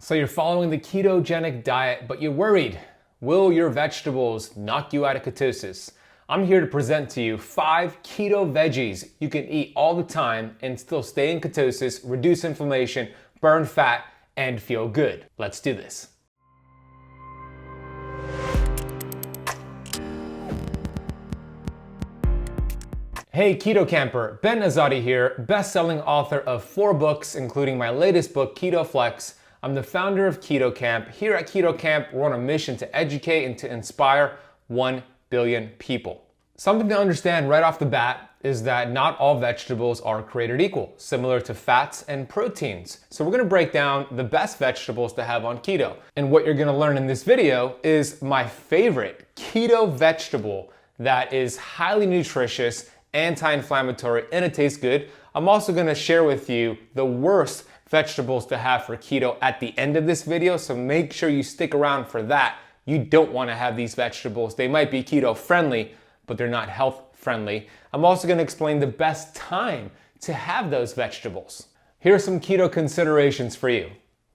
So you're following the ketogenic diet, but you're worried. Will your vegetables knock you out of ketosis? I'm here to present to you 5 keto veggies you can eat all the time and still stay in ketosis, reduce inflammation, burn fat, and feel good. Let's do this. Hey Keto Camper, Ben Azadi here, best-selling author of 4 books, including my latest book, Keto Flex. I'm the founder of Keto Camp. Here at Keto Camp, we're on a mission to educate and to inspire 1 billion people. Something to understand right off the bat is that not all vegetables are created equal, similar to fats and proteins. So we're gonna break down the best vegetables to have on keto. And what you're gonna learn in this video is my favorite keto vegetable that is highly nutritious, anti-inflammatory, and it tastes good. I'm also gonna share with you the worst vegetables to have for keto at the end of this video, so make sure you stick around for that. You don't want to have these vegetables. They might be keto friendly, but they're not health friendly. I'm also going to explain the best time to have those vegetables. Here are some keto considerations for you.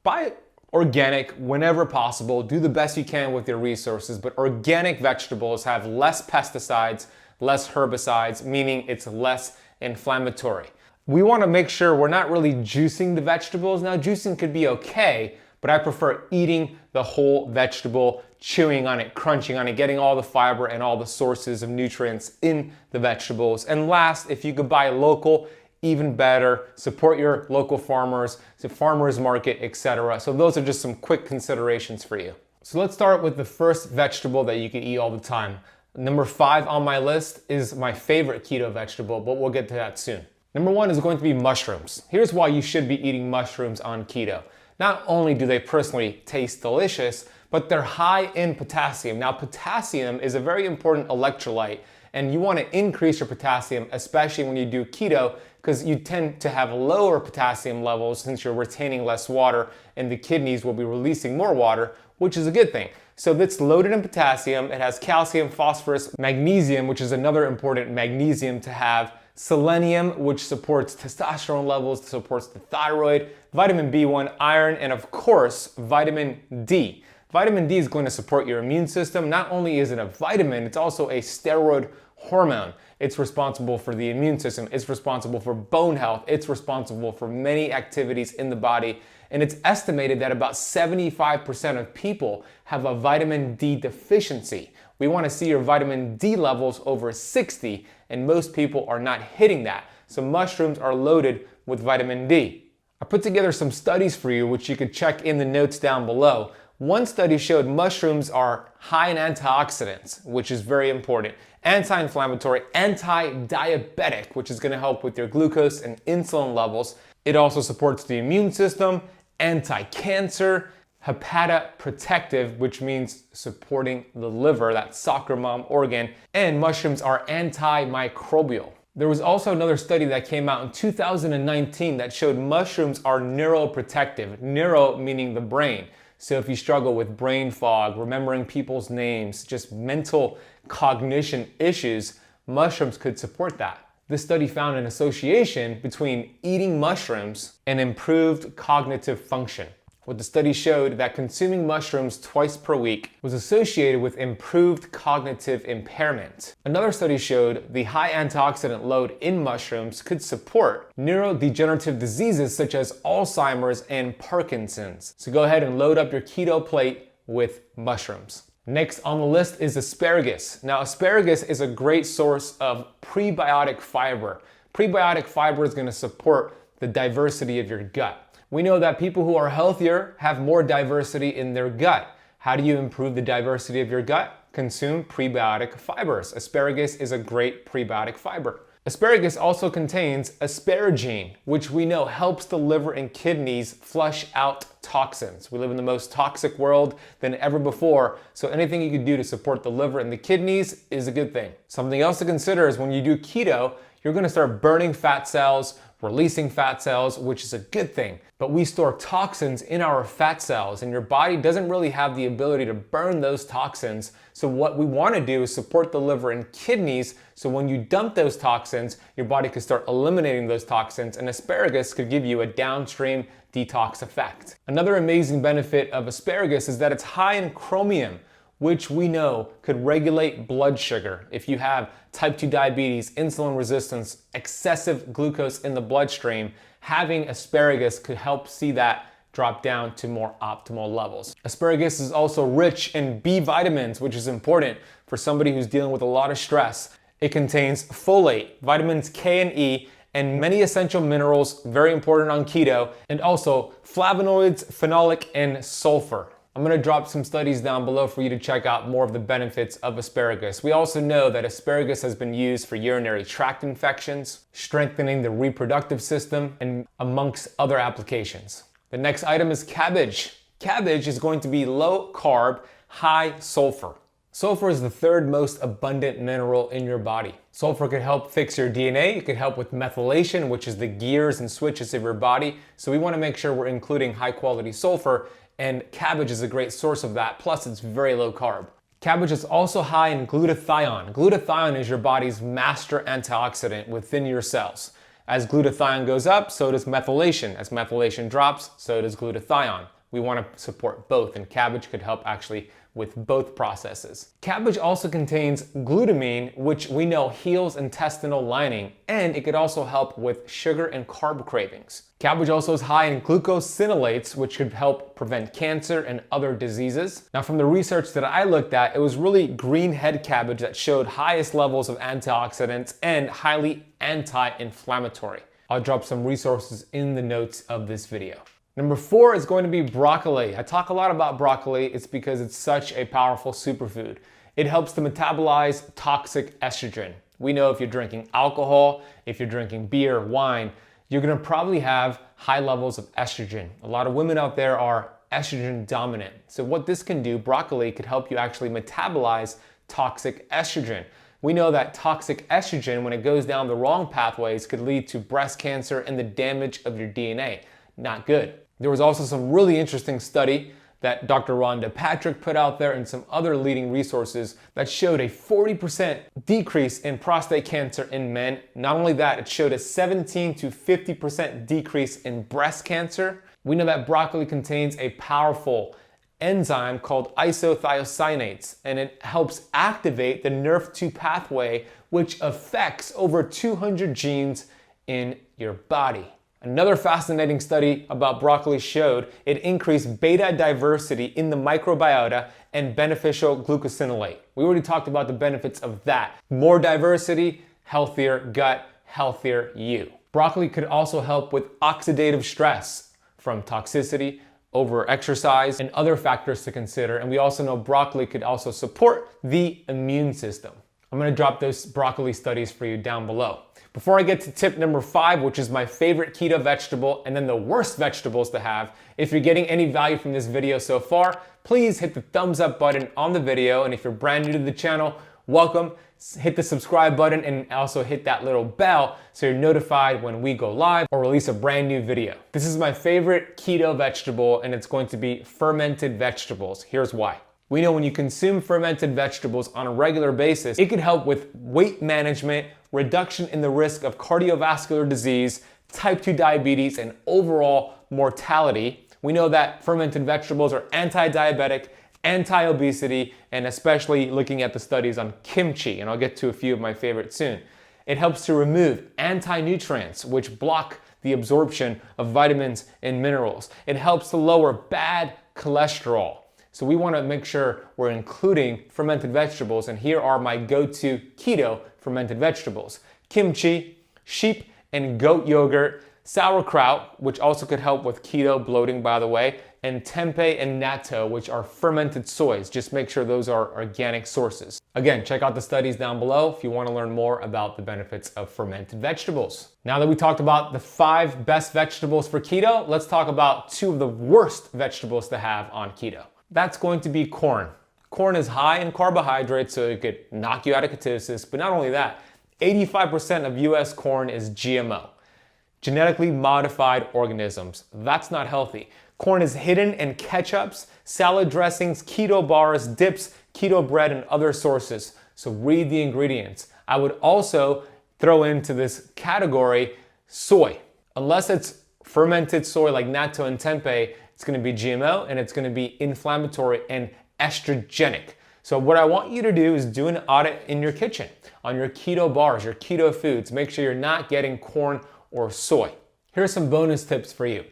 Buy organic whenever possible. Do the best you can with your resources, but organic vegetables have less pesticides, less herbicides, meaning it's less inflammatory. We want to make sure we're not really juicing the vegetables. Now, juicing could be okay, but I prefer eating the whole vegetable, chewing on it, crunching on it, getting all the fiber and all the sources of nutrients in the vegetables. And last, if you could buy local, even better. Support your local farmers, the farmers market, etc. So those are just some quick considerations for you. So let's start with the first vegetable that you can eat all the time. Number 5 on my list is my favorite keto vegetable, but we'll get to that soon. Number 1 is going to be mushrooms. Here's why you should be eating mushrooms on keto. Not only do they personally taste delicious, but they're high in potassium. Now, potassium is a very important electrolyte, and you want to increase your potassium, especially when you do keto, because you tend to have lower potassium levels since you're retaining less water, and the kidneys will be releasing more water, which is a good thing. So it's loaded in potassium. It has calcium, phosphorus, magnesium, which is another important magnesium to have, selenium, which supports testosterone levels, supports the thyroid, vitamin B1, iron, and of course, vitamin D. Vitamin D is going to support your immune system. Not only is it a vitamin, it's also a steroid hormone. It's responsible for the immune system. It's responsible for bone health. It's responsible for many activities in the body. And it's estimated that about 75% of people have a vitamin D deficiency. We want to see your vitamin D levels over 60, and most people are not hitting that. So mushrooms are loaded with vitamin D. I put together some studies for you, which you could check in the notes down below. One study showed mushrooms are high in antioxidants, which is very important, anti-inflammatory, anti-diabetic, which is going to help with your glucose and insulin levels. It also supports the immune system, anti-cancer, hepatoprotective, which means supporting the liver, that soccer mom organ, and mushrooms are antimicrobial. There was also another study that came out in 2019 that showed mushrooms are neuroprotective, neuro meaning the brain. So if you struggle with brain fog, remembering people's names, just mental cognition issues, mushrooms could support that. This study found an association between eating mushrooms and improved cognitive function. What the study showed that consuming mushrooms twice per week was associated with improved cognitive impairment. Another study showed the high antioxidant load in mushrooms could support neurodegenerative diseases such as Alzheimer's and Parkinson's. So go ahead and load up your keto plate with mushrooms. Next on the list is asparagus. Now, asparagus is a great source of prebiotic fiber. Prebiotic fiber is going to support the diversity of your gut. We know that people who are healthier have more diversity in their gut. How do you improve the diversity of your gut? Consume prebiotic fibers. Asparagus is a great prebiotic fiber. Asparagus also contains asparagine, which we know helps the liver and kidneys flush out toxins. We live in the most toxic world than ever before, so anything you can do to support the liver and the kidneys is a good thing. Something else to consider is when you do keto, you're going to start burning fat cells, releasing fat cells, which is a good thing. But we store toxins in our fat cells, and your body doesn't really have the ability to burn those toxins. So what we want to do is support the liver and kidneys, so when you dump those toxins, your body can start eliminating those toxins, and asparagus could give you a downstream detox effect. Another amazing benefit of asparagus is that it's high in chromium, which we know could regulate blood sugar. If you have type 2 diabetes, insulin resistance, excessive glucose in the bloodstream, having asparagus could help see that drop down to more optimal levels. Asparagus is also rich in B vitamins, which is important for somebody who's dealing with a lot of stress. It contains folate, vitamins K and E, and many essential minerals, very important on keto, and also flavonoids, phenolic, and sulfur. I'm gonna drop some studies down below for you to check out more of the benefits of asparagus. We also know that asparagus has been used for urinary tract infections, strengthening the reproductive system, and amongst other applications. The next item is cabbage. Cabbage is going to be low carb, high sulfur. Sulfur is the third most abundant mineral in your body. Sulfur could help fix your DNA. It could help with methylation, which is the gears and switches of your body. So we wanna make sure we're including high quality sulfur, and cabbage is a great source of that. Plus it's very low carb. Cabbage is also high in glutathione. Glutathione is your body's master antioxidant within your cells. As glutathione goes up, so does methylation. As methylation drops, so does glutathione. We want to support both, and cabbage could help actually with both processes. Cabbage also contains glutamine, which we know heals intestinal lining, and it could also help with sugar and carb cravings. Cabbage also is high in glucosinolates, which could help prevent cancer and other diseases. Now, from the research that I looked at, it was really green head cabbage that showed highest levels of antioxidants and highly anti-inflammatory. I'll drop some resources in the notes of this video. Number 4 is going to be broccoli. I talk a lot about broccoli. It's because it's such a powerful superfood. It helps to metabolize toxic estrogen. We know if you're drinking alcohol, if you're drinking beer, wine, you're gonna probably have high levels of estrogen. A lot of women out there are estrogen dominant. So what this can do, broccoli could help you actually metabolize toxic estrogen. We know that toxic estrogen, when it goes down the wrong pathways, could lead to breast cancer and the damage of your DNA. Not good. There was also some really interesting study that Dr. Rhonda Patrick put out there and some other leading resources that showed a 40% decrease in prostate cancer in men. Not only that, it showed a 17 to 50% decrease in breast cancer. We know that broccoli contains a powerful enzyme called isothiocyanates, and it helps activate the NRF2 pathway, which affects over 200 genes in your body. Another fascinating study about broccoli showed it increased beta diversity in the microbiota and beneficial glucosinolate. We already talked about the benefits of that. More diversity, healthier gut, healthier you. Broccoli could also help with oxidative stress from toxicity, over exercise, and other factors to consider. And we also know broccoli could also support the immune system. I'm gonna drop those broccoli studies for you down below. Before I get to tip number 5, which is my favorite keto vegetable and then the worst vegetables to have, if you're getting any value from this video so far, please hit the thumbs up button on the video. And if you're brand new to the channel, welcome. Hit the subscribe button and also hit that little bell so you're notified when we go live or release a brand new video. This is my favorite keto vegetable, and it's going to be fermented vegetables. Here's why. We know when you consume fermented vegetables on a regular basis, it could help with weight management, reduction in the risk of cardiovascular disease, type 2 diabetes, and overall mortality. We know that fermented vegetables are anti-diabetic, anti-obesity, and especially looking at the studies on kimchi, and I'll get to a few of my favorites soon. It helps to remove anti-nutrients, which block the absorption of vitamins and minerals. It helps to lower bad cholesterol. So we want to make sure we're including fermented vegetables, and here are my go-to keto fermented vegetables. Kimchi, sheep and goat yogurt, sauerkraut, which also could help with keto bloating, by the way, and tempeh and natto, which are fermented soys. Just make sure those are organic sources. Again, check out the studies down below if you want to learn more about the benefits of fermented vegetables. Now that we talked about the 5 best vegetables for keto, let's talk about 2 of the worst vegetables to have on keto. That's going to be corn. Corn is high in carbohydrates, so it could knock you out of ketosis, but not only that, 85% of US corn is GMO. genetically modified organisms. That's not healthy. Corn is hidden in ketchups, salad dressings, keto bars, dips, keto bread, and other sources. So read the ingredients. I would also throw into this category soy. Unless it's fermented soy like natto and tempeh, it's going to be GMO and it's going to be inflammatory and estrogenic. So what I want you to do is do an audit in your kitchen on your keto bars, your keto foods. Make sure you're not getting corn or soy. Here are some bonus tips for you.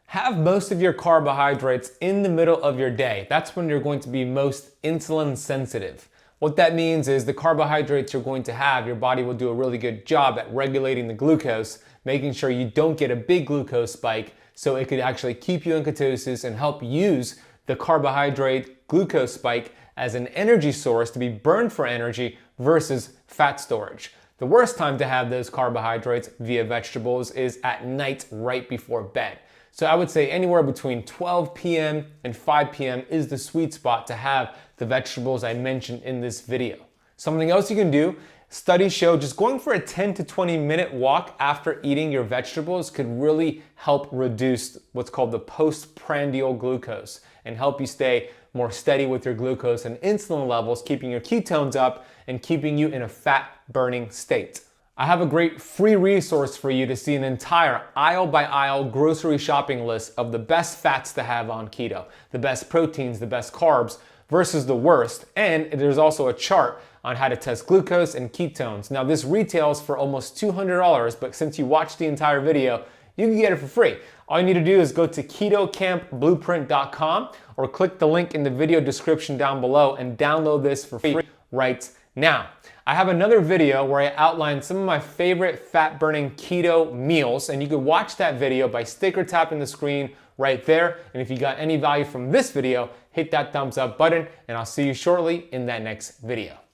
Have most of your carbohydrates in the middle of your day. That's when you're going to be most insulin sensitive. What that means is the carbohydrates you're going to have, your body will do a really good job at regulating the glucose, making sure you don't get a big glucose spike, so it could actually keep you in ketosis and help use the carbohydrate glucose spike as an energy source to be burned for energy versus fat storage. The worst time to have those carbohydrates via vegetables is at night right before bed. So I would say anywhere between 12 p.m. and 5 p.m. is the sweet spot to have the vegetables I mentioned in this video. Something else you can do, studies show just going for a 10 to 20 minute walk after eating your vegetables could really help reduce what's called the postprandial glucose and help you stay more steady with your glucose and insulin levels, keeping your ketones up and keeping you in a fat burning state. I have a great free resource for you to see an entire aisle by aisle grocery shopping list of the best fats to have on keto, the best proteins, the best carbs versus the worst. And there's also a chart on how to test glucose and ketones. Now this retails for almost $200, but since you watched the entire video, you can get it for free. All you need to do is go to ketocampblueprint.com or click the link in the video description down below and download this for free right now. I have another video where I outline some of my favorite fat burning keto meals, and you can watch that video by sticker tapping the screen right there. And if you got any value from this video, hit that thumbs up button and I'll see you shortly in that next video.